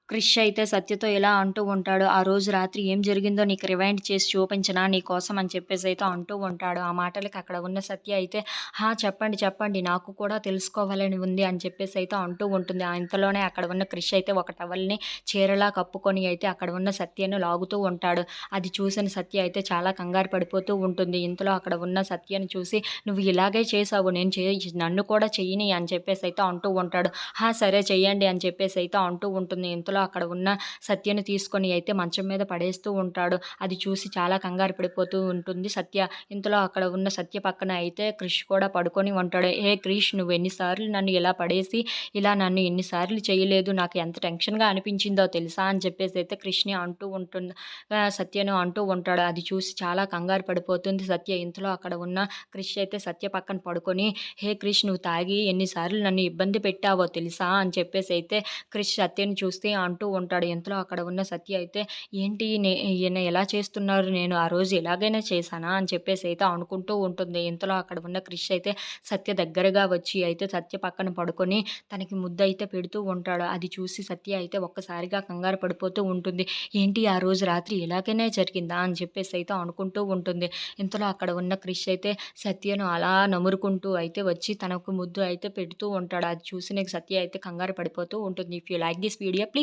క్రిష్ అయితే సత్యతో ఇలా అంటూ ఉంటాడు. "ఆ రోజు రాత్రి ఏం జరిగిందో నీకు రివైండ్ చేసి చూపించనా నీకోసం" అని చెప్పేసైతే అంటూ ఉంటాడు. ఆ మాటలకి అక్కడ ఉన్న సత్య అయితే, "హా! చెప్పండి, చెప్పండి. నాకు కూడా తెలుసుకోవాలని ఉంది" అని చెప్పేసైతే అంటూ ఉంటుంది. ఇంతలోనే అక్కడ ఉన్న క్రిష్ అయితే ఒక టవల్‌ని చీరలా కప్పుకొని అయితే అక్కడ ఉన్న సత్యను లాగుతూ ఉంటాడు. అది చూసిన సత్య అయితే చాలా కంగారు పడిపోతూ ఉంటుంది. ఇంతలో అక్కడ ఉన్న సత్యను చూసి, "నువ్వు ఇలాగే చేసావు. నన్ను కూడా చెయ్యని" అని చెప్పేసైతే అంటూ ఉంటాడు. "హా! సరే చెయ్యండి" అని చెప్పేసైతే అంటూ ఉంటుంది. ఇంతలో అక్కడ ఉన్న సత్యని తీసుకొని అయితే మంచం మీద పడేస్తూ ఉంటాడు. అది చూసి చాలా కంగారు పడిపోతూ ఉంటుంది సత్య. ఇంతలో అక్కడ ఉన్న సత్య పక్కన అయితే క్రిష్ కూడా పడుకొని ఉంటాడు. "ఏ క్రిష్, నువ్వు ఎన్ని సార్లు నన్ను ఇలా పడేసి, ఇలా నన్ను ఎన్ని సార్లు చేయలేదు. నాకు ఎంత టెన్షన్‌గా అనిపించిందో తెలుసా" అని చెప్పేసైతే క్రిష్‌ని అంటూ ఉంటుంది. సత్యను అంటూ ఉంటాడు. అది చూసి చాలా కంగారు పడిపోతుంది సత్య. ఇంతలో అక్కడ ఉన్న క్రిష్ అయితే సత్య పక్కన పడుకొని, "హే క్రిష్, నువ్వు తాగి ఎన్ని సార్లు నన్ను ఇబ్బంది పెట్టావో తెలుసా" అని చెప్పేసైతే క్రిష్ సత్యని చూస్తే అంటూ ఉంటాడు. ఇంతలో అక్కడ ఉన్న సత్య అయితే, "ఏంటి ఈయన ఎలా చేస్తున్నారు? నేను ఆ రోజు ఇలాగైనా చేశానా?" అని చెప్పేసైతే అనుకుంటూ ఉంటుంది. ఇంతలో అక్కడ ఉన్న క్రిష్ అయితే సత్య దగ్గరగా వచ్చి అయితే సత్య పక్కన పడుకొని తనకి ముద్దయితే పెడుతూ ఉంటాడు. అది చూసి సత్య అయితే ఒక్కసారిగా కంగారు పడిపోతూ ఉంటుంది. ఏంటి ఆ రోజు రాత్రి ఇలాగనే జరిగిందా? అని చెప్పేసైతే అనుకుంటూ ఉంటుంది. ఇంతలో అక్కడ ఉన్న క్రిష్ అయితే సత్యను అలా నమురుకుంటూ అయితే వచ్చి తనకు ముద్దు అయితే పెడుతూ ఉంటాడు. అది చూసి సత్య అయితే కంగారు పడిపోతూ ఉంటుంది. If you like this video please